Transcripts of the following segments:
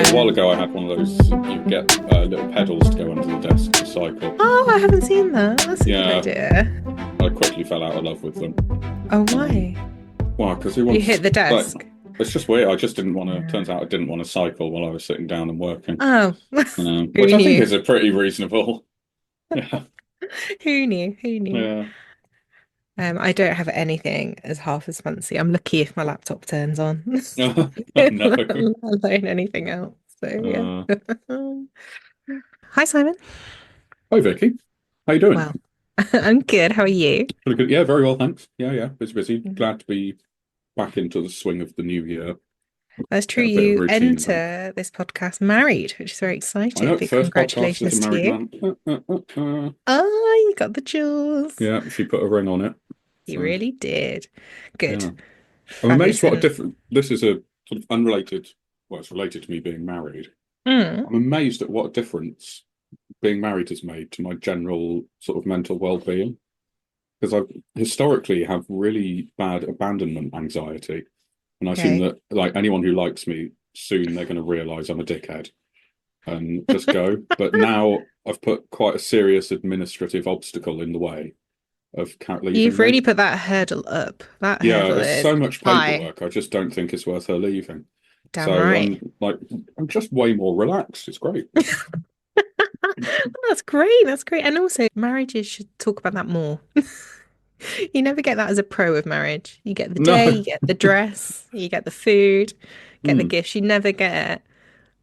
A while ago, I had one of those. You get little pedals to go under the desk to cycle. Oh, I haven't seen that. That's a good Yeah, idea. I quickly fell out of love with them. Oh, Um, why? why? Because who You wants hit the like? desk. It's just weird. I just didn't want to. Yeah. Turns out I didn't want to cycle while I was sitting down and working. Oh, Which who I think knew? is a pretty reasonable. Yeah, Who knew? Who knew? yeah. I don't have anything as half as fancy. I'm lucky if my laptop turns on, Oh no. let alone anything else. So Uh, yeah. Hi, Simon. Hi Vicky, how you doing? Well, I'm good. How are you? Pretty good. Yeah, very well, thanks. Yeah, yeah. Busy, busy. Glad to be back into the swing of the new year. That's true. Get a bit of You routine back. enter this podcast married, which is very I exciting. know, Big first podcast as a congratulations to married you. man. Oh, you got the jewels. Yeah, she put a ring on it. You So, really did. Good. yeah. I'm amazed Fabulous. what a And different. This is a sort of unrelated. Well, it's related to me being married. mm, I'm amazed at what a difference being married has made to my general sort of mental well-being. Because I historically have really bad abandonment anxiety. And I assume okay. that, like, anyone who likes me, soon they're going to realize I'm a dickhead and just go. But now I've put quite a serious administrative obstacle in the way of leaving You've me. really put that hurdle up. That Yeah, hurdle there's is so much high. paperwork. I just don't think it's worth her leaving. Damn So right. I'm just way more relaxed. It's great. That's great. That's great. And also, marriages should talk about that more. You never get that as a pro of marriage. You get the day, you No. get the dress, you get the food, get the Hmm. gifts. You never get,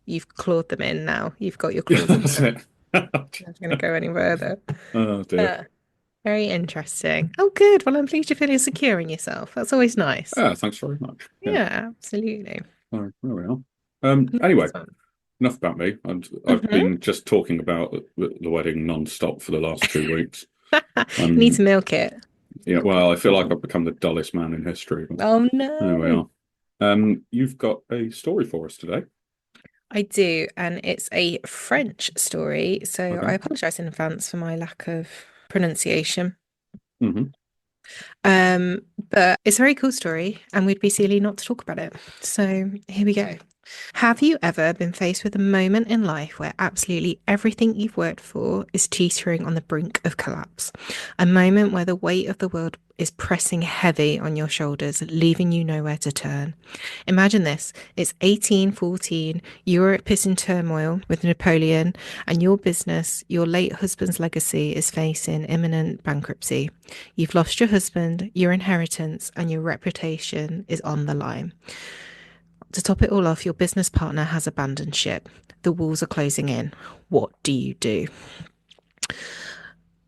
you've clawed them in now. You've got your claws in That's them. it. You're not going to go any further. Oh dear. Uh, Very interesting. Oh, good. Well, I'm pleased you're feeling secure in yourself. That's always nice. Yeah, thanks very much. Yeah. Yeah, absolutely. Oh, there we are. Anyway, Nice one. enough about me. I've Hmm. been just talking about the wedding non-stop for the last 2 weeks. Need Um, to milk it. yeah, well, I feel like I've become the dullest man in history, but Oh there we no. are. You've got a story for us today. I do, and it's a French story, so I Okay. apologize in advance for my lack of pronunciation. Hmm. Um, but it's a very cool story, and we'd be silly not to talk about it. So here we go. Have you ever been faced with a moment in life where absolutely everything you've worked for is teetering on the brink of collapse? A moment where the weight of the world is pressing heavy on your shoulders, leaving you nowhere to turn. Imagine this. It's 1814, Europe is in turmoil with Napoleon, and your business, your late husband's legacy, is facing imminent bankruptcy. You've lost your husband, your inheritance, and your reputation is on the line. To top it all off, your business partner has abandoned ship. The walls are closing in. What do you do?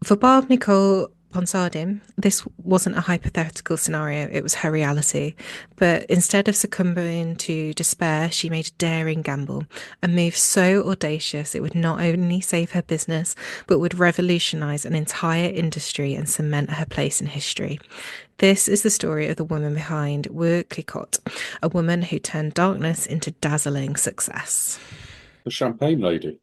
For Barbe-Nicole Ponsardin, this wasn't a hypothetical scenario, it was her reality. But instead of succumbing to despair, she made a daring gamble, a move so audacious it would not only save her business, but would revolutionize an entire industry and cement her place in history. This is the story of the woman behind Weur Clicquot, a woman who turned darkness into dazzling success. The Champagne Lady,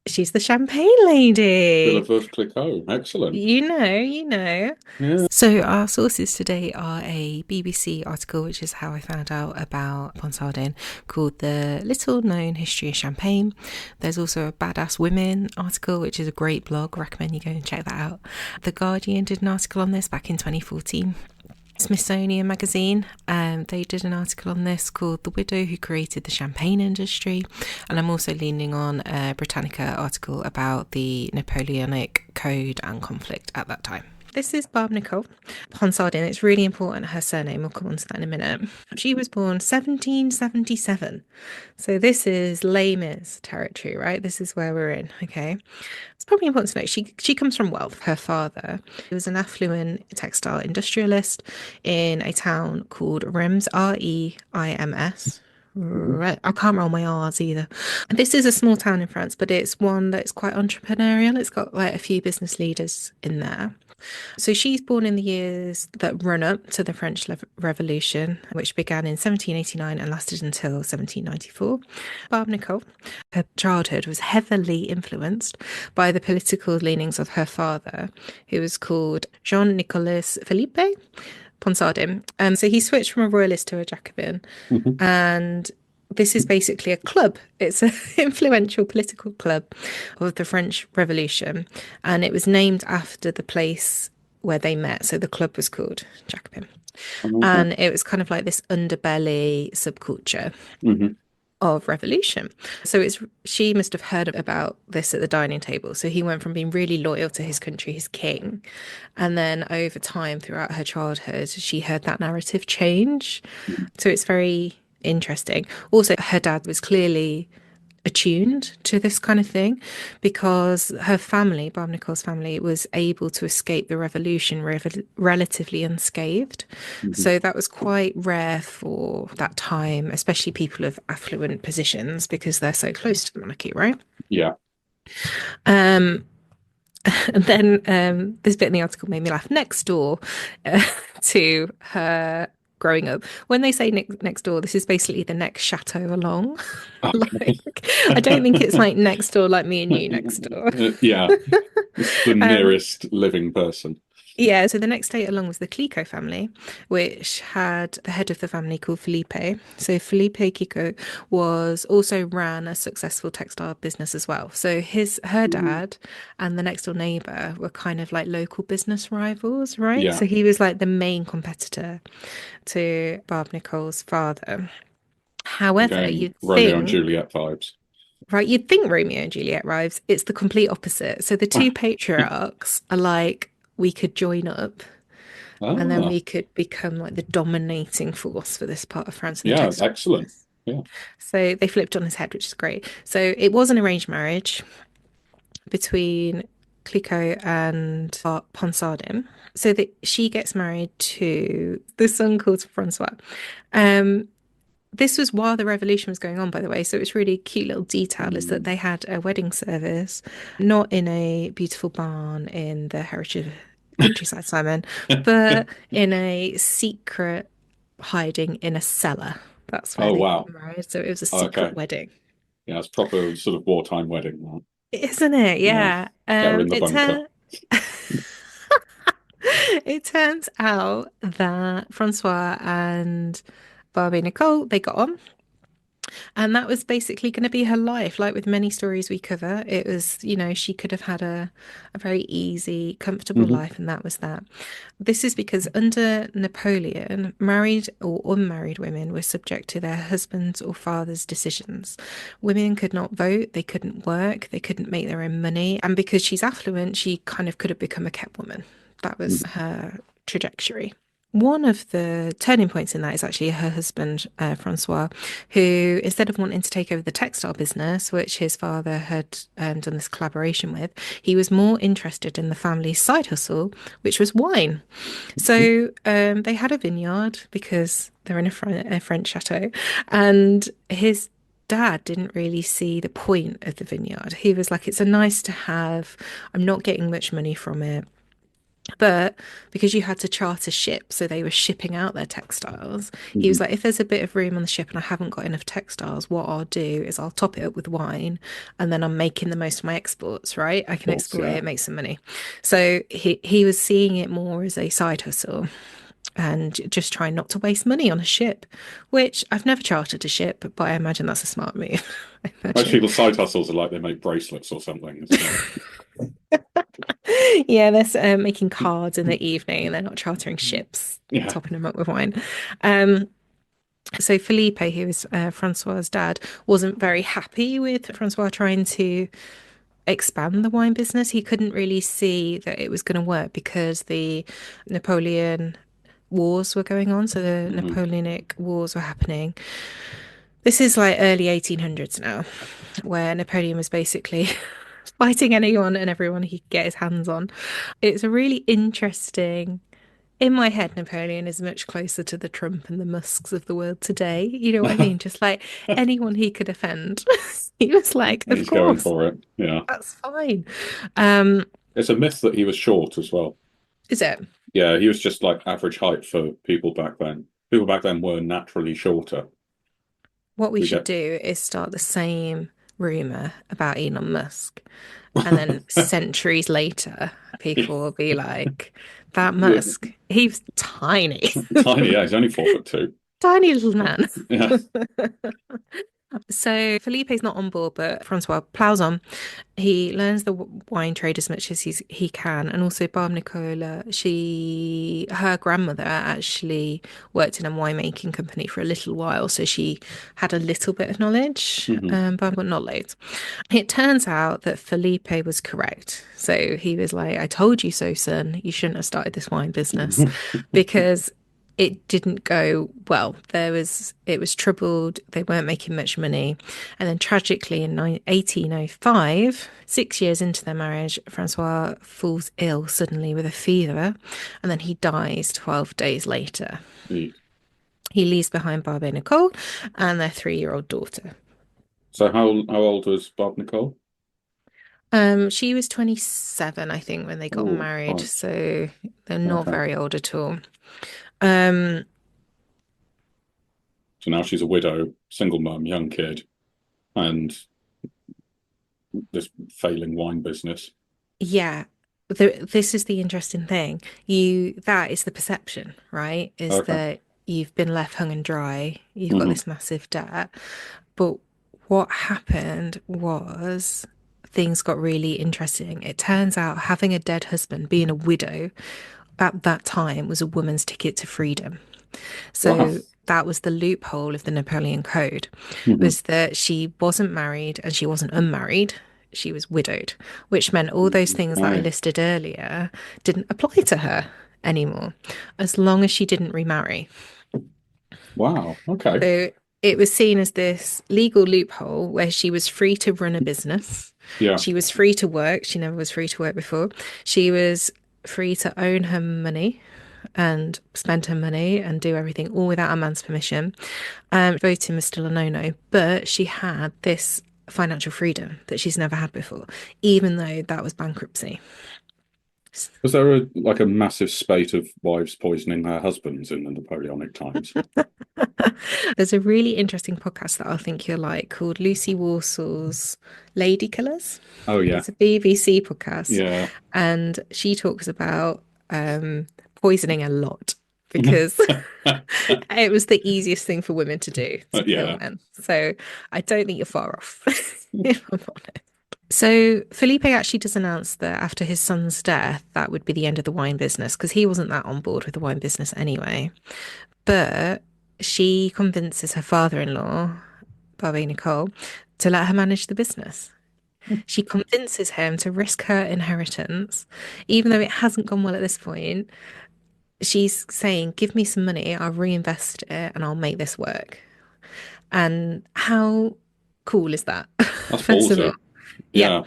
She's the champagne lady. Veuve Clicquot. Excellent. You know. Yeah. So our sources today are a BBC article, which is how I found out about Ponsardin, called The Little Known History of Champagne. There's also a Badass Women article, which is a great blog. Recommend you go and check that out. The Guardian did an article on this back in 2014. Smithsonian magazine, they did an article on this called The Widow Who Created the Champagne Industry, and I'm also leaning on a Britannica article about the Napoleonic Code and conflict at that time. This is Barbe-Nicole Ponsardin. It's really important, her surname. We'll come on to that in a minute. She was born 1777. So this is Les Mis territory, right? This is where we're in, okay? It's probably important to note she comes from wealth. Her father was an affluent textile industrialist in a town called Reims, Reims. Mhm. Right. I can't roll my R's either. This is a small town in France, but it's one that's quite entrepreneurial. It's got like a few business leaders in there. So she's born in the years that run up to the French Revolution, which began in 1789 and lasted until 1794. Barb Nicole, her childhood was heavily influenced by the political leanings of her father, who was called Jean-Nicolas Philippe Ponsardin. So he switched from a royalist to a Jacobin. Mhm. And this is basically a club. It's an influential political club of the French Revolution, and it was named after the place where they met. So the club was called Jacobin, Okay. and it was kind of like this underbelly subculture Hmm. of revolution. So it's she must have heard about this at the dining table. So he went from being really loyal to his country, his king, and then over time throughout her childhood, she heard that narrative change. So it's very interesting. Also, her dad was clearly attuned to this kind of thing because her family, Barbe-Nicole's family, was able to escape the revolution relatively unscathed. Hmm. So that was quite rare for that time, especially people of affluent positions because they're so close to the monarchy, right? Yeah. Um, and then this bit in the article made me laugh. Next door to her growing up, when they say next door, this is basically the next chateau along. Okay. Like, I don't think it's like next door, like me and you next door. Yeah, it's the Um, nearest living person. yeah, so the next state along was the Clicquot family, which had the head of the family called Felipe. So Felipe Clicquot was also ran a successful textile business as well. So her Mm. dad and the next door neighbor were kind of like local business rivals, right? Yeah. So he was like the main competitor to Barb Nicole's father. However, Again, Romeo and Juliet vibes. you'd think Romeo and Juliet arrives, it's the complete opposite. So the two patriarchs are like, we could join up and then Ah, we could become like the dominating force for this part of France in the yeah, textile excellent. business. Yeah. So they flipped on his head, which is great. So it was an arranged marriage between Clicquot and Ponsardin. So that she gets married to this son called Francois. Um, this was while the revolution was going on, by the way. So it's really cute little detail is that Mm. they had a wedding service, not in a beautiful barn in the heritage countryside, Simon, but in a secret hiding in a cellar. That's where Oh, they wow. got married. So it was a secret Okay. wedding. Yeah, it's proper sort of wartime wedding. Right? Isn't it? Yeah. Yeah. Get her in the bunker. It turns out that Francois and Barbie Nicole, they got on. And that was basically going to be her life. Like with many stories we cover, it was, she could have had a very easy, comfortable Hmm. life, and that was that. This is because under Napoleon, married or unmarried women were subject to their husband's or father's decisions. Women could not vote, they couldn't work, they couldn't make their own money. And because she's affluent, she kind of could have become a kept woman. That was her trajectory. One of the turning points in that is actually her husband, Francois, who, instead of wanting to take over the textile business, which his father had done this collaboration with, he was more interested in the family's side hustle, which was wine. So they had a vineyard because they're in a French chateau, and his dad didn't really see the point of the vineyard. He was like, it's a nice to have. I'm not getting much money from it. But because you had to charter ships, so they were shipping out their textiles, he Hmm. was like, if there's a bit of room on the ship and I haven't got enough textiles, what I'll do is I'll top it up with wine and then I'm making the most of my exports, right? I Of can course, export yeah. it, make some money. So he was seeing it more as a side hustle and just trying not to waste money on a ship, which I've never chartered a ship, but I imagine that's a smart move. I Most imagine. people's side hustles are like they make bracelets or something. It's like, Yeah, they're making cards in the evening and they're not chartering ships, yeah. topping them up with wine. Um, so Felipe, who was Francois's dad, wasn't very happy with Francois trying to expand the wine business. He couldn't really see that it was going to work because the Napoleon wars were going on. So the Hmm. Napoleonic wars were happening. This is like early 1800s now, where Napoleon was basically fighting anyone and everyone he could get his hands on. It's a really interesting. In my head, Napoleon is much closer to the Trump and the Musks of the world today. You know what I mean? Just like anyone he could offend. He was like, of He's going course, for it. Yeah. that's fine. Um, It's a myth that he was short as well. is it? Yeah, he was just like average height for people back then. People back then were naturally shorter. What we We should get do is start the same rumor about Elon Musk. And then centuries later, people will be like, that Musk, he was tiny, tiny. Yeah, he's only 4'2". tiny little man. Yeah. So Felipe's not on board, but Francois plows on. He learns the wine trade as much as he can, and also Barb Nicola, her grandmother actually worked in a winemaking company for a little while, so she had a little bit of knowledge, Hmm. but not loads. It turns out that Felipe was correct. So he was like, "I told you so, son. You shouldn't have started this wine business," because it didn't go well. It was troubled. They weren't making much money. And then tragically in 1805, 6 years into their marriage, Francois falls ill suddenly with a fever, and then he dies 12 days later. He leaves behind Barbe-Nicole and their 3-year-old daughter. So how old was Bob Nicole? She was 27, I think, when they got Oh, married, Christ. so they're not Okay. very old at all. Um, So now she's a widow, single mum, young kid, and this failing wine business. Yeah, this is the interesting thing. That is the perception, right? Is Okay. that you've been left hung and dry, you've got Hmm. this massive debt. But what happened was things got really interesting. It turns out having a dead husband, being a widow at that time was a woman's ticket to freedom. Wow. So that was the loophole of the Napoleon Code, Hmm. was that she wasn't married and she wasn't unmarried. She was widowed, which meant all those things that I Okay. listed earlier didn't apply to her anymore, as long as she didn't remarry. Wow. Okay. So it was seen as this legal loophole where she was free to run a business. Yeah. She was free to work. She never was free to work before. She was free to own her money and spend her money and do everything all without a man's permission. Voting was still a no-no, but she had this financial freedom that she's never had before, even though that was bankruptcy. Was there a massive spate of wives poisoning their husbands in the Napoleonic times? There's a really interesting podcast that I think you'll like called Lucy Warsaw's Lady Killers. Oh yeah. It's a BBC podcast, Yeah. and she talks about poisoning a lot because it was the easiest thing for women to do to kill Yeah. men. So I don't think you're far off, if I'm honest. So Felipe actually does announce that after his son's death, that would be the end of the wine business because he wasn't that on board with the wine business anyway. But she convinces her father-in-law, Barbe-Nicole, to let her manage the business. She convinces him to risk her inheritance, even though it hasn't gone well at this point. She's saying, "Give me some money, I'll reinvest it, and I'll make this work." And how cool is that? That's First of all, ballsy. yeah, Yeah.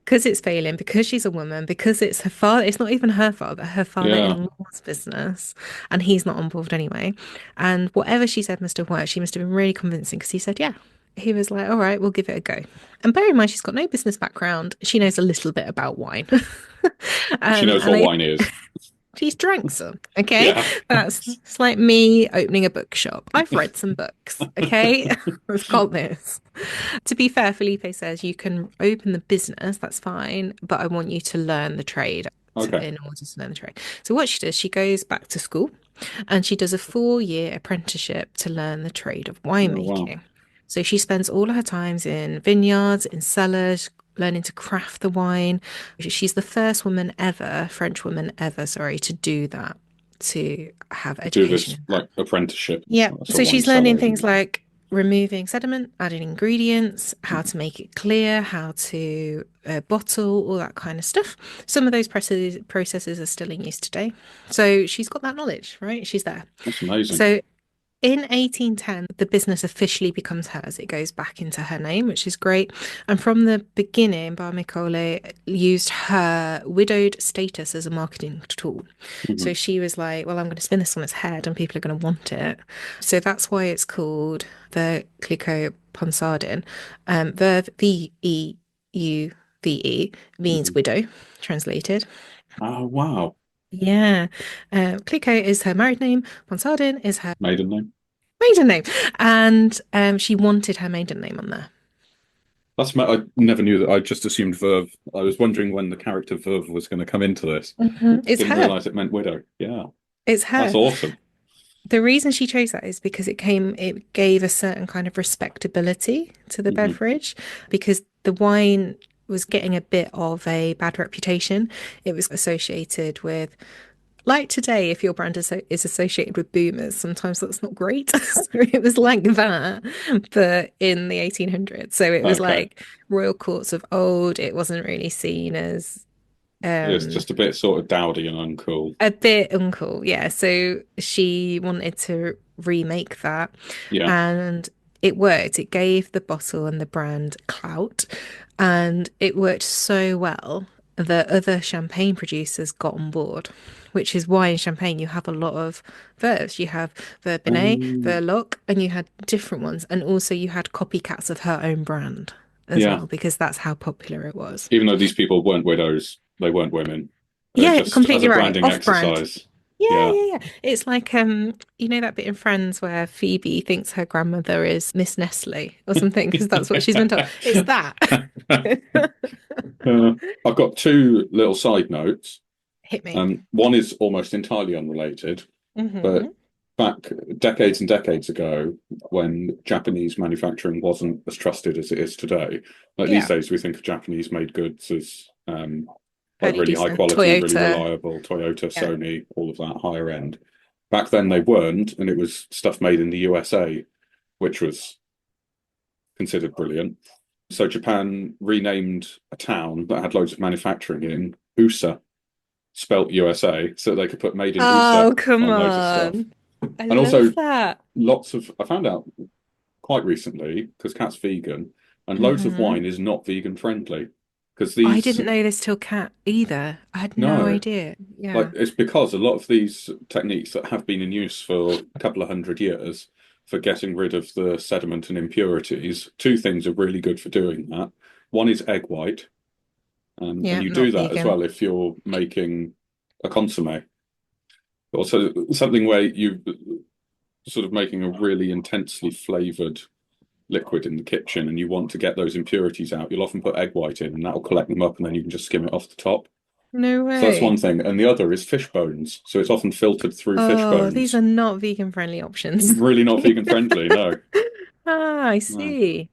because it's failing, because she's a woman, because it's her father, it's not even her Yeah. father-in-law's business, and he's not on board anyway. And whatever she said must have worked. She must have been really convincing because he said, yeah. He was like, all right, we'll give it a go. And bear in mind, she's got no business background. She knows a little bit about wine. She knows And what wine is. she's drank some, okay? Yeah. That's it's like me opening a bookshop. I've read some books, okay? I've got this. To be fair, Felipe says you can open the business, that's fine, but I want you to learn the trade Okay. in order to learn the trade. So what she does, she goes back to school and she does a 4-year apprenticeship to learn the trade of Oh wow. winemaking. So she spends all of her times in vineyards, in cellars, learning to craft the wine. She's the first woman ever, French woman ever, sorry, to do that, to have Do education this in that. like apprenticeship. Yeah. That's a So wine she's learning cellar, isn't things it? like removing sediment, adding ingredients, how to make it clear, how to bottle, all that kind of stuff. Some of those processes are still in use today. So she's got that knowledge, right? She's there. That's amazing. So in 1810, the business officially becomes hers. It goes back into her name, which is great. And from the beginning, Barbe-Nicole used her widowed status as a marketing tool. Hmm. So she was like, well, I'm going to spin this on its head and people are going to want it. So that's why it's called the Clicquot Ponsardin. Verve Veuve means Hmm. widow, translated. Oh wow. Yeah. Clicquot is her married name. Ponsardin is her Maiden name. maiden name. And she wanted her maiden name on there. I never knew that. I just assumed Verve. I was wondering when the character Verve was going to come into this. It's Didn't her. realize it meant widow. Yeah. It's That's her. awesome. The reason she chose that is because it gave a certain kind of respectability to the Hmm. beverage because the wine was getting a bit of a bad reputation. It was associated with, like today, if your brand is associated with boomers, sometimes that's not great. So it was like that, but in the 1800s. So it was Okay. like royal courts of old. It wasn't really seen as It's um just a bit sort of dowdy and uncool. a bit uncool, yeah. So she wanted to remake that, Yeah. and it worked. It gave the bottle and the brand clout, and it worked so well that other champagne producers got on board, which is why in champagne you have a lot of verbs. You have Verbinet, Um, Verloc, and you had different ones, and also you had copycats of her own brand as yeah. well, because that's how popular it was. Even though these people weren't widows, they weren't women. Yeah, Just as completely a right. branding Off brand. exercise. Yeah, Yeah. yeah, yeah. It's like you know that bit in Friends where Phoebe thinks her grandmother is Miss Nestle or something because that's what she's been told. It's that. Uh, I've got two little side notes. Hit me. One is almost entirely unrelated, but Hmm. back decades and decades ago, when Japanese manufacturing wasn't as trusted as it is today, like these Yeah, days we think of Japanese made goods as like fairly really high decent. quality, really Toyota. reliable, Toyota, Yeah. Sony, all of that higher end. Back then they weren't, and it was stuff made in the USA, which was considered brilliant. So Japan renamed a town that had loads of manufacturing in USA, spelt USA, so they could put made in USA Oh, come on loads of stuff. on. I And love also that. I found out quite recently, because Cat's vegan, and loads of Hmm. wine is not vegan friendly. Because I these, didn't know this till Cat either. I had no no, idea. like Yeah. it's because a lot of these techniques that have been in use for a couple of hundred years for getting rid of the sediment and impurities, two things are really good for doing that. One is egg white, and Yeah, you do not that as vegan. well if you're making a consomme. Also, something where you sort of making a really intensely flavored liquid in the kitchen and you want to get those impurities out, you'll often put egg white in and that'll collect them up and then you can just skim it off the top. No So that's one way. thing. And the other is fish bones. So it's often filtered through fish Oh, these bones. are not vegan friendly options. Really not vegan friendly, no. Ah, I No. see.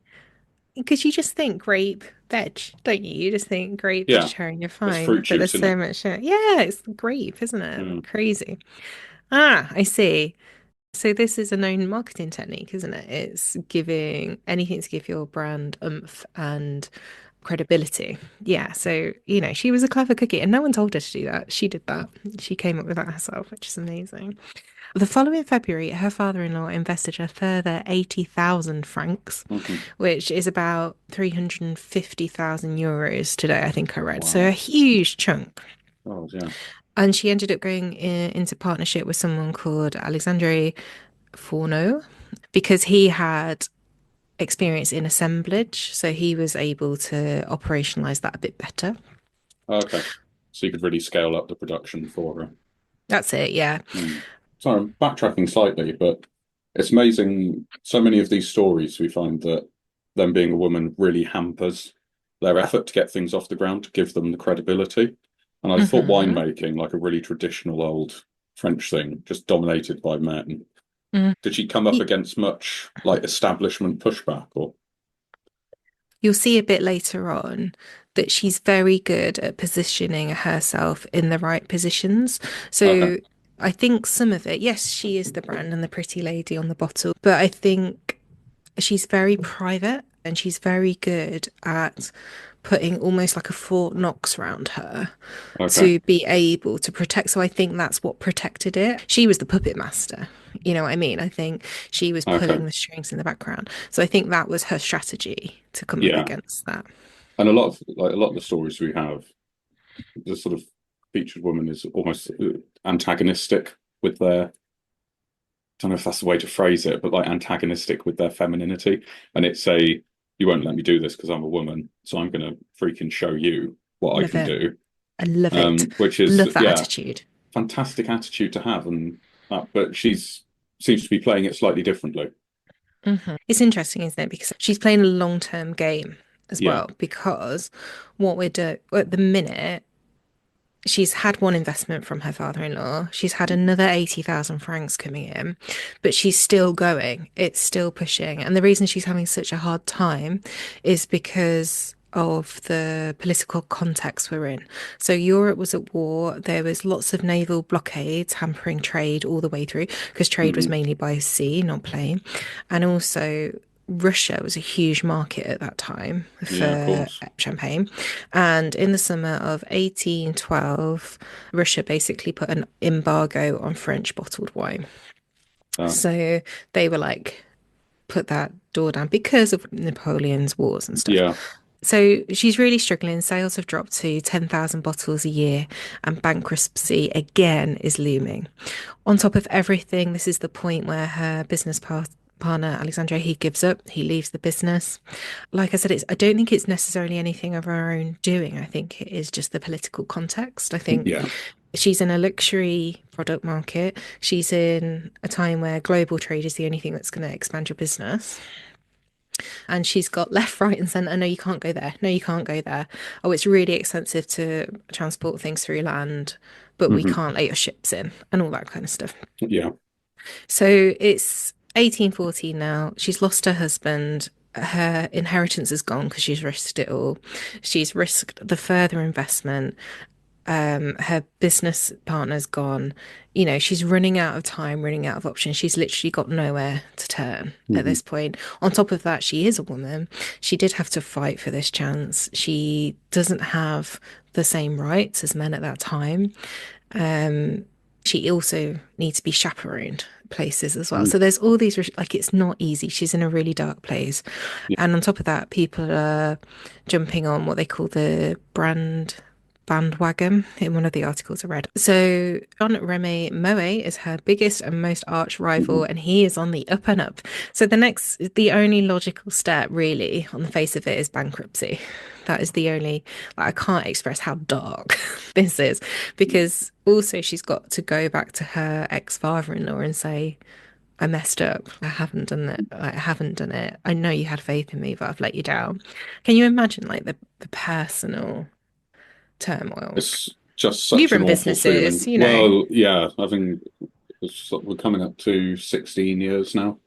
Because you just think grape veg, don't you? You just think grape Yeah, vegetarian, you're it's fruit fine. But juice, there's isn't so it? much. Yeah, it's grape, isn't it? Mm. Crazy. Ah, I see. So this is a known marketing technique, isn't it? It's giving anything to give your brand oomph and credibility. Yeah. So, she was a clever cookie and no one told her to do that. She did that. She came up with that herself, which is amazing. The following February, her father-in-law invested a further 80,000 francs, Hmm. which is about 350,000 euros today, I think I read. So a Wow. huge chunk. Oh, yeah. And she ended up going into partnership with someone called Alexandre Fourneau because he had experience in assemblage. So he was able to operationalize that a bit better. Okay. So you could really scale up the production for her. That's it. Yeah. Mm. So I'm backtracking slightly, but it's amazing. So many of these stories we find that them being a woman really hampers their effort to get things off the ground to give them the credibility. And I thought Hmm. winemaking, like a really traditional old French thing, just dominated by men. Did she come up against much like establishment pushback or? You'll see a bit later on that she's very good at positioning herself in the right positions. Okay, So I think some of it, yes, she is the brand and the pretty lady on the bottle, but I think she's very private and she's very good at putting almost like a Fort Knox around her okay, to be able to protect. So I think that's what protected it. She was the puppet master. You know what I mean? I think she was okay. pulling the strings in the background. So I think that was her strategy to come up Yeah. against that. And a lot of the stories we have, the sort of featured woman is almost antagonistic with their, don't know if that's the way to phrase it, but like antagonistic with their femininity. And it's a, you won't let me do this because I'm a woman, so I'm going to freaking show you what I Love can it. do. I love it. Which is, Love that yeah, attitude. fantastic attitude to have. And but she's seems to be playing it slightly differently. It's interesting, isn't it? Because she's playing a long-term game as Yeah. well. Because what we're doing at the minute, She's had one investment from her father-in-law. She's had another 80,000 francs coming in, but she's still going. It's still pushing. And the reason she's having such a hard time is because of the political context we're in. So Europe was at war. There was lots of naval blockades hampering trade all the way through because trade was Hmm. mainly by sea, not plane. And also Russia was a huge market at that time Yeah, of for course. champagne. And in the summer of 1812, Russia basically put an embargo on French bottled wine. Uh, So they were like, put that door down because of Napoleon's wars and stuff. yeah. So she's really struggling. Sales have dropped to 10,000 bottles a year, and bankruptcy again is looming. On top of everything, this is the point where her partner, Alexandre, he gives up, he leaves the business. Like I said, I don't think it's necessarily anything of her own doing. I think it is just the political context. I think Yeah. she's in a luxury product market. She's in a time where global trade is the only thing that's going to expand your business. And she's got left, right, and centre. No, you can't go there. No, you can't go there. Oh, it's really expensive to transport things through land, but we Hmm. can't let your ships in and all that kind of stuff. Yeah. So it's 1814 now. She's lost her husband. Her inheritance is gone because she's risked it all. She's risked the further investment. Her business partner's gone. You know, she's running out of time, running out of options. She's literally got nowhere to turn at Hmm. this point. On top of that, she is a woman. She did have to fight for this chance. She doesn't have the same rights as men at that time. Um, she also needs to be chaperoned places as well. Mm. So there's all these, like, it's not easy. She's in a really dark place. Yeah. And on top of that, people are jumping on what they call the bandwagon in one of the articles I read. So Jean Remy Moe is her biggest and most arch rival, Mhm. and he is on the up and up. So the only logical step really on the face of it is bankruptcy. That is the only, like, I can't express how dark this is because also she's got to go back to her ex-father-in-law and say, I messed up. I haven't done it. I haven't done it. I know you had faith in me, but I've let you down. Can you imagine like the personal turmoil? It's just You've such an run awful businesses, feeling. you know. Well, yeah, I think we're coming up to 16 years now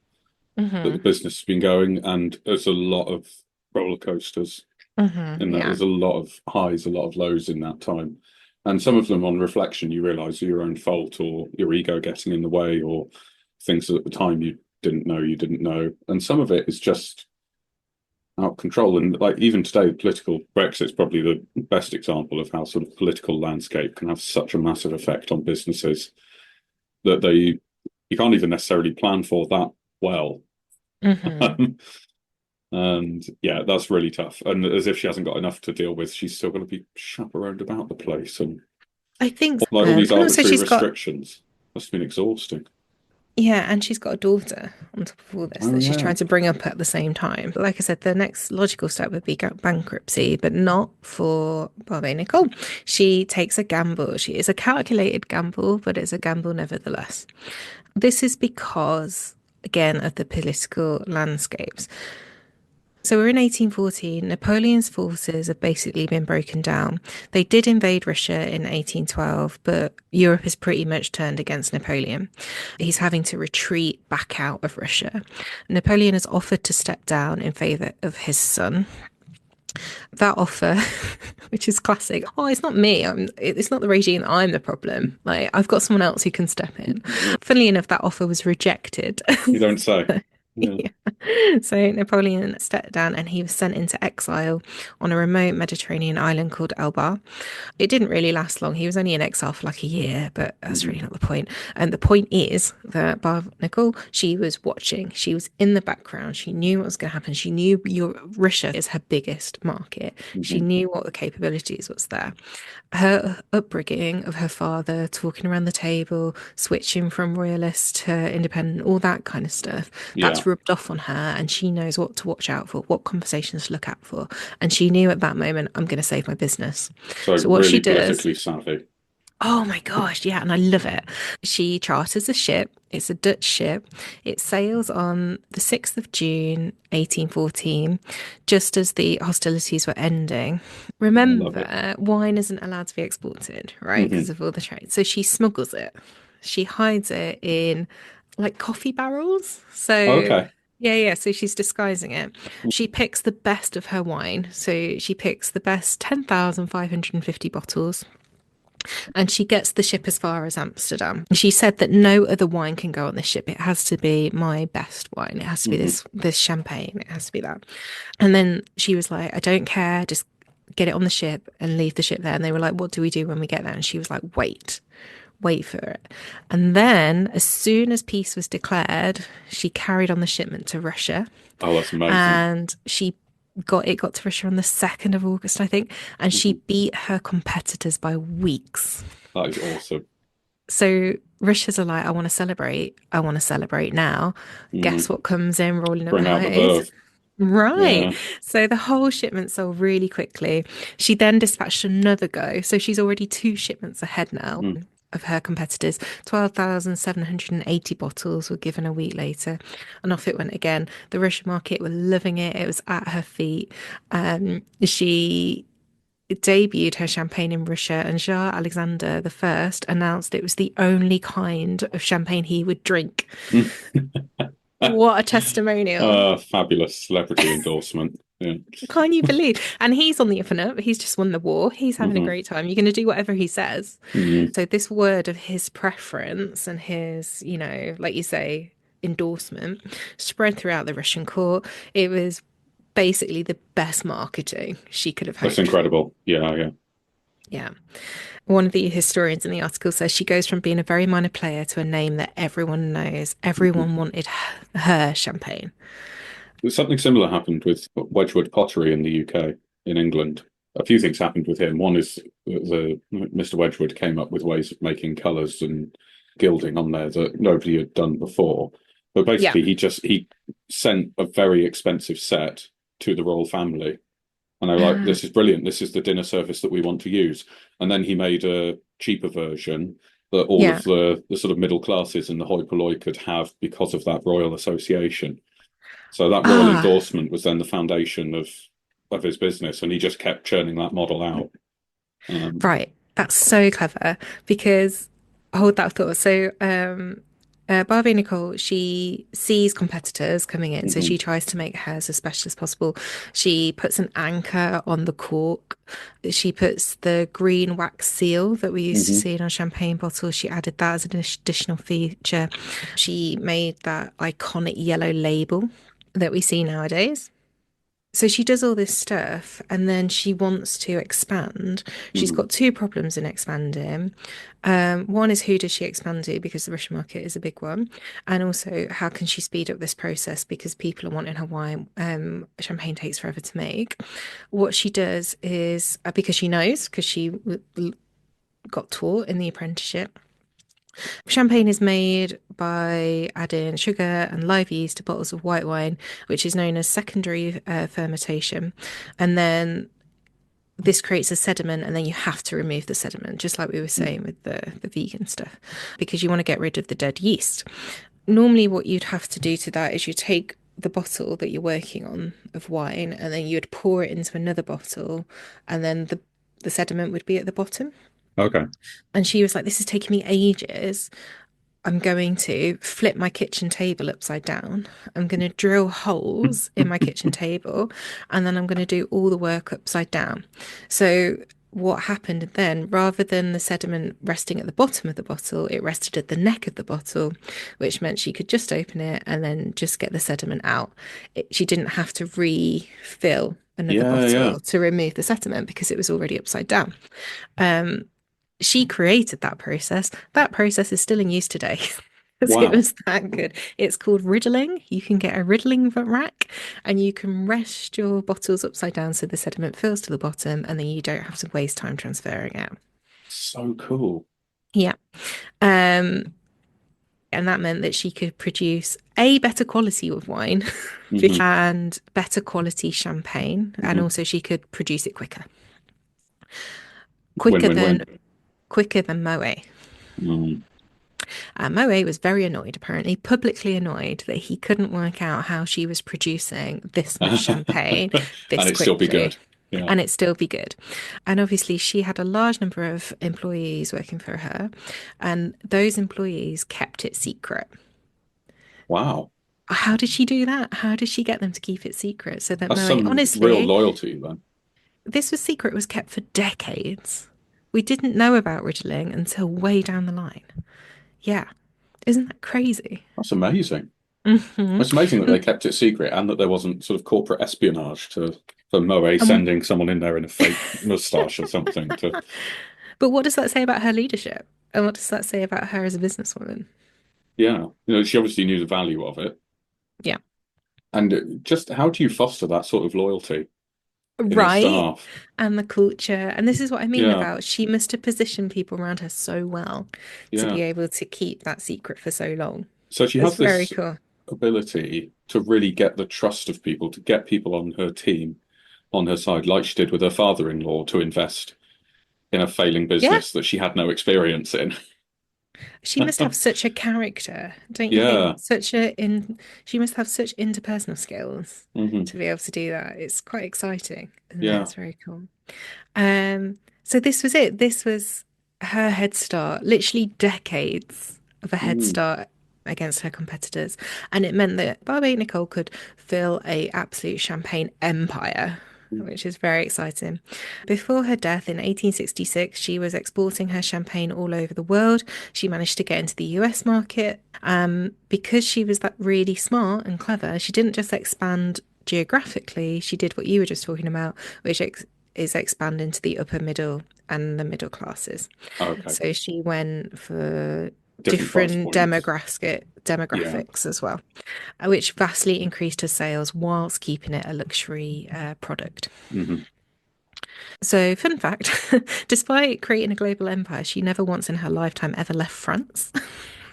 that the Hmm. business has been going, and there's a lot of roller coasters in that. Yeah. There's a lot of highs, a lot of lows in that time. And some of them, on reflection, you realize are your own fault or your ego getting in the way or things that at the time you didn't know. And some of it is just out of control. And like even today, political Brexit's probably the best example of how sort of political landscape can have such a massive effect on businesses that you can't even necessarily plan for that well. Hmm. And yeah, that's really tough. And as if she hasn't got enough to deal with, she's still going to be chaperoned about the place and I think, like all these and also arbitrary she's got, restrictions. Must have been exhausting. yeah, and she's got a daughter on top of all this Oh that she's yeah. trying to bring up at the same time. Like I said, the next logical step would be bankruptcy, but not for Barbe-Nicole. She takes a gamble. She is a calculated gamble, but it's a gamble nevertheless. This is because, again, of the political landscapes. So we're in 1814. Napoleon's forces have basically been broken down. They did invade Russia in 1812, but Europe is pretty much turned against Napoleon. He's having to retreat back out of Russia. Napoleon has offered to step down in favor of his son. That offer, which is classic. Oh, it's not me. It's not the regime. I'm the problem. Like, I've got someone else who can step in. Funnily enough, that offer was rejected. You don't say. Yeah. Yeah. So Napoleon stepped down and he was sent into exile on a remote Mediterranean island called Elba. It didn't really last long. He was only in exile for like a year, but that's really Mhm. not the point. And the point is that Barb Nicole, she was watching. She was in the background. She knew what was going to happen. She knew Russia is her biggest market. She Mhm. knew what the capabilities was there. Her upbringing of her father talking around the table, switching from royalist to independent, all that kind of stuff, Yeah. that's rubbed off on her. And she knows what to watch out for, what conversations to look out for. And she knew at that moment, I'm going to save my business. So So what she really does, politically savvy. Oh my gosh, yeah, and I love it. She charters a ship. It's a Dutch ship. It sails on the 6th of June, 1814, just as the hostilities were ending. I love it. Remember, wine isn't allowed to be exported, right? Because Hmm. of all the trade. So she smuggles it. She hides it in like coffee barrels. So Okay. yeah, yeah. So she's disguising it. She picks the best of her wine. So she picks the best 10,550 bottles and she gets the ship as far as Amsterdam. She said that no other wine can go on this ship. It has to be my best wine. It has to be Hmm. this champagne. It has to be that. And then she was like, I don't care. Just get it on the ship and leave the ship there. And they were like, what do we do when we get there? And she was like, wait for it. And then, as soon as peace was declared, she carried on the shipment to Russia, Oh, that's amazing. and she got to Russia on the 2nd of August, I think, and she Hmm. beat her competitors by weeks. That is awesome. So Russia's are like, I want to celebrate. I want to celebrate now. Guess Hmm. what comes in rolling up Bring their out the eyes? verve. Right. Yeah. So the whole shipment sold really quickly. She then dispatched another go. So she's already two shipments ahead now Mm. of her competitors. 12,780 bottles were given a week later. And off it went again. The Russian market were loving it. It was at her feet. She debuted her champagne in Russia, and Tsar Alexander I announced it was the only kind of champagne he would drink. What a testimonial. Fabulous celebrity endorsement. Yeah. Can't you believe? And he's on the up and up. He's just won the war. He's having a Hmm. great time. You're going to do whatever he says. Hmm. So, this word of his preference and his, like you say, endorsement spread throughout the Russian court. It was basically the best marketing she could have That's hoped for. incredible. Yeah, yeah. Yeah. One of the historians in the article says she goes from being a very minor player to a name that everyone knows. Mhm. Everyone wanted her champagne. Something similar happened with Wedgwood pottery in the UK, in England. A few things happened with him. One is the Mr. Wedgwood came up with ways of making colours and gilding on there that nobody had done before. But Yeah. basically, he sent a very expensive set to the royal family, and they were like, Ah, "This is brilliant. This is the dinner service that we want to use." And then he made a cheaper version that all yeah. of the sort of middle classes and the hoi polloi could have because of that royal association. So that royal Ah, endorsement was then the foundation of his business, and he just kept churning that model out. Um, right. That's so clever because hold that thought. So, Barbe-Nicole, she sees competitors coming in, so she mhm, tries to make hers as special as possible. She puts an anchor on the cork. She puts the green wax seal that we used to mhm. see in our champagne bottles. She added that as an additional feature. She made that iconic yellow label that we see nowadays. So she does all this stuff and then she wants to expand. She's Mhm. got two problems in expanding. One is who does she expand to because the Russian market is a big one. And also, how can she speed up this process because people are wanting her wine. Champagne takes forever to make. What she does is because she knows, because she got taught in the apprenticeship. Champagne is made by adding sugar and live yeast to bottles of white wine, which is known as secondary fermentation. And then this creates a sediment, and then you have to remove the sediment, just like we were saying with the vegan stuff, because you want to get rid of the dead yeast. Normally, what you'd have to do to that is you take the bottle that you're working on of wine, and then you'd pour it into another bottle, and then the sediment would be at the bottom. Okay. And she was like, this is taking me ages. I'm going to flip my kitchen table upside down. I'm going to drill holes in my kitchen table and then I'm going to do all the work upside down. So, what happened then, rather than the sediment resting at the bottom of the bottle, it rested at the neck of the bottle, which meant she could just open it and then just get the sediment out. She didn't have to refill another Yeah, yeah. bottle to remove the sediment because it was already upside down. Um, she created that process. That process is still in use today because it Wow. was that good. It's called riddling. You can get a riddling rack and you can rest your bottles upside down so the sediment fills to the bottom and then you don't have to waste time transferring it. So cool. Yeah. Um, and that meant that she could produce a better quality of wine Hmm. and better quality champagne. And Hmm. also she could produce it quicker. Win, Quicker win, than win. quicker than Moe. Mm. Moe was very annoyed, apparently, publicly annoyed that he couldn't work out how she was producing this much champagne And this it'd still be quickly good. Yeah. and it still be good. And obviously, she had a large number of employees working for her, and those employees kept it secret. Wow. How did she do that? How did she get them to keep it secret so that That's Moe, some real honestly, loyalty then. this was secret was kept for decades. We didn't know about Ritalin until way down the line. Yeah. Isn't that crazy? That's amazing. Hmm. It's amazing that they And, kept it secret and that there wasn't sort of corporate espionage to for Moe um, sending someone in there in a fake moustache or something to but what does that say about her leadership? And what does that say about her as a businesswoman? yeah. She obviously knew the value of it. Yeah. And just how do you foster that sort of loyalty in your Right. staff? And the culture. And this is what I mean Yeah, about she must have positioned people around her so well to yeah. be able to keep that secret for so long. So she It's has very this cool. ability to really get the trust of people, to get people on her team, on her side, like she did with her father-in-law, to invest in a failing Yeah. business that she had no experience in. She must have such a character, don't you think? Yeah. She must have such interpersonal skills Hmm. to be able to do that. It's quite exciting, isn't it? Yeah. It's very cool. So this was it. This was her head start, literally decades of a head Mm. start against her competitors. And it meant that Barbe-Nicole could fill a absolute champagne empire, which is very exciting. Before her death in 1866, she was exporting her champagne all over the world. She managed to get into the US market. Because she was that really smart and clever, she didn't just expand geographically, she did what you were just talking about, which is expand into the upper middle and the middle classes. Okay. So she went for Different price different points. Yeah. demographics as well, which vastly increased her sales whilst keeping it a luxury product. Hmm. So, fun fact, despite creating a global empire, she never once in her lifetime ever left France.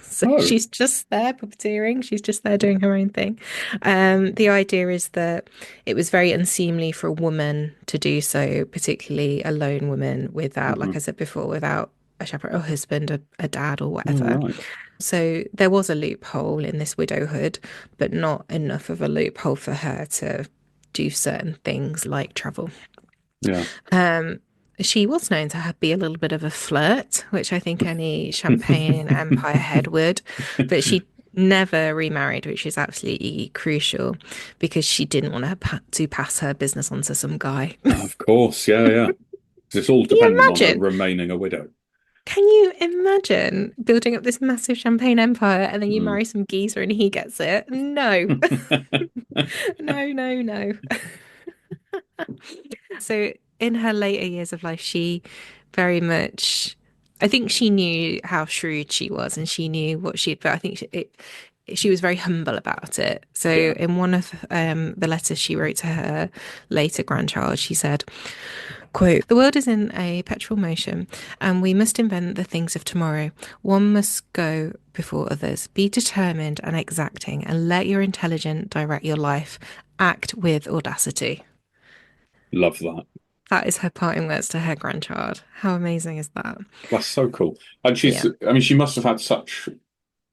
So Oh. she's just there puppeteering. She's just there doing her own thing. The idea is that it was very unseemly for a woman to do so, particularly a lone woman without, like I Hmm. said before, without a chaperone or husband, a dad or All whatever. right. So there was a loophole in this widowhood, but not enough of a loophole for her to do certain things like travel. Yeah. Um, she was known to be a little bit of a flirt, which I think any Champagne Empire head would, but she never remarried, which is absolutely crucial because she didn't want to pass her business on to some guy. Of course. Yeah, yeah. It's all Can you dependent on her imagine? remaining a widow. Can you imagine building up this massive Champagne Empire and then you Mm. marry some geezer and he gets it? No, no, no, no. So in her later years of life, she very much, I think she knew how shrewd she was and she knew what she, but I think she was very humble about it. So Yeah. in one of the letters she wrote to her later grandchild, she said, quote, "The world is in a perpetual motion and we must invent the things of tomorrow. One must go before others. Be determined and exacting and let your intelligence direct your life. Act with audacity." Love that. That is her parting words to her grandchild. How amazing is that? That's so cool. And Yeah. I mean, she must have had such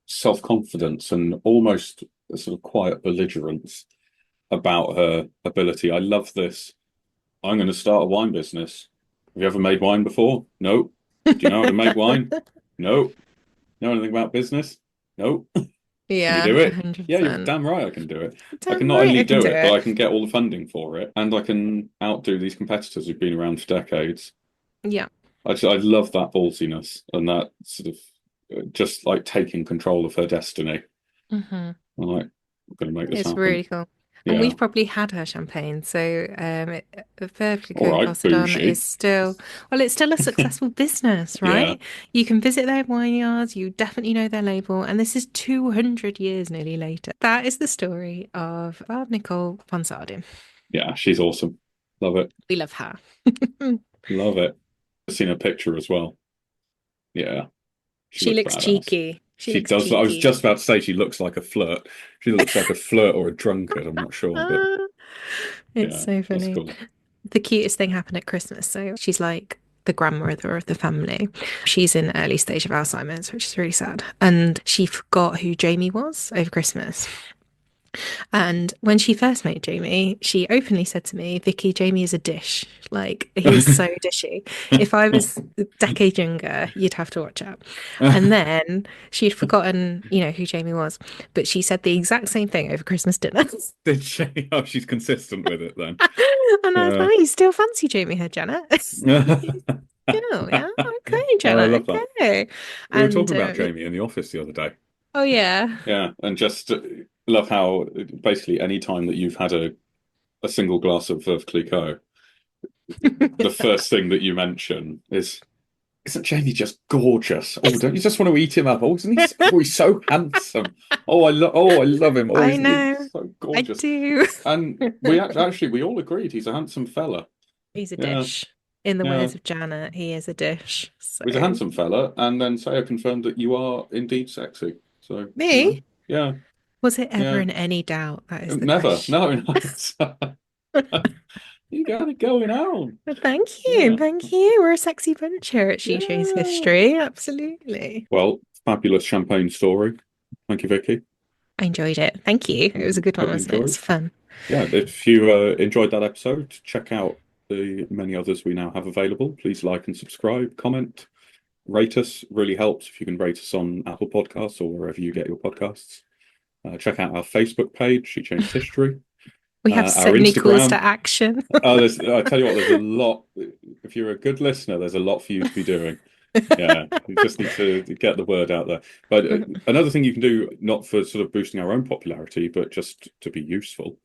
self-confidence and almost a sort of quiet belligerence about her ability. I love this. I'm going to start a wine business. Have you ever made wine before? No. Do you know how to make wine? No. Know anything about business? No. Can you Yeah, do it? Yeah, you're 100%. damn right I can do it. I can Damn not right only I can do do it, but it. I can get all the funding for it, and I can outdo these competitors who've been around for decades. Yeah. I love that ballsiness and that sort of just like taking control of her destiny. Hmm. I'm like, I'm going to make this It's happen. really cool. And Yeah. we've probably had her champagne. So All Perfectly right. Ponsardin is Bougie. still, well, it's still a successful business, Yeah. right? You can visit their vineyards. You definitely know their label. And this is 200 years nearly later. That is the story of Barbe-Nicole Ponsardin. Yeah. She's awesome. Love it. We love her. Love it. I've seen a picture as well. Yeah. She She looks looks badass. cheeky. She She looks does. I was cheeky. just about to say she looks like a flirt. She looks like a flirt or a drunkard. I'm not sure, but Ah, it's yeah, so that's funny. cool. The cutest thing happened at Christmas. So she's like, the grandmother of the family. She's in early stage of Alzheimer's, which is really sad. And she forgot who Jamie was over Christmas. And when she first met Jamie, she openly said to me, Vicky, Jamie is a dish. Like, he's so dishy. If I was a decade younger, you'd have to watch out. And then she'd forgotten, who Jamie was. But she said the exact same thing over Christmas dinner. Did she? Oh, she's consistent with it then. And I was Yeah. like, you still fancy Jamie here, Janet? Oh, yeah. Okay, Oh, I Janet. love that. Okay. We were And talking about Jamie in the office the other day. oh, yeah. Yeah, and just love how basically any time that you've had a single glass of Veuve Clicquot, the first thing that you mention is, isn't Jamie just gorgeous? Oh, don't you just want to eat him up? Oh, isn't he? Oh, he's so handsome. I love him. Oh, I isn't he know. so I gorgeous? do. And we actually we all agreed he's a handsome fella. He's a Yeah, dish. In the yeah. words of Janet, he is a dish. So, He's a handsome fella, and then Saya confirmed that you are indeed sexy. So, me? yeah, Was it ever yeah. in any doubt? That is the Never. question. No, no. You got it going on. Well, thank you. Yeah. Thank you. We're a sexy bunch here at She Chose Yeah. History. Absolutely. Well, fabulous champagne story. Thank you, Vicky. I enjoyed it. Thank you. It was a good one, Hope you wasn't it? It's enjoyed. fun. Yeah, if you enjoyed that episode, check out the many others we now have available. Please like and subscribe, comment, rate us. Really helps if you can rate us on Apple Podcasts or wherever you get your podcasts. Check out our Facebook page, She Changed History. We have so Our many calls to Instagram. action. I tell you what, there's a lot. If you're a good listener, there's a lot for you to be doing. Yeah, you just need to get the word out there. But another thing you can do, not for sort of boosting our own popularity, but just to be useful,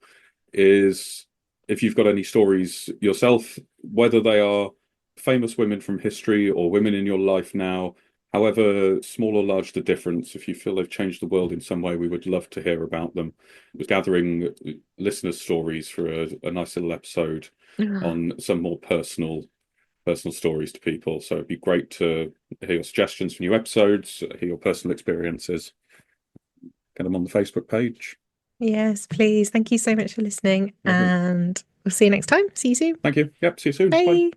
is if you've got any stories yourself, whether they are famous women from history or women in your life now, however small or large the difference, if you feel they've changed the world in some way, we would love to hear about them. We're gathering listeners' stories for a nice little episode on some more personal stories to people. So it'd be great to hear your suggestions for new episodes, hear your personal experiences. Get them on the Facebook page. Yes, please. Thank you so much for listening. Lovely. And we'll see you next time. See you soon. Thank you. Yep. See you soon. Bye. Bye.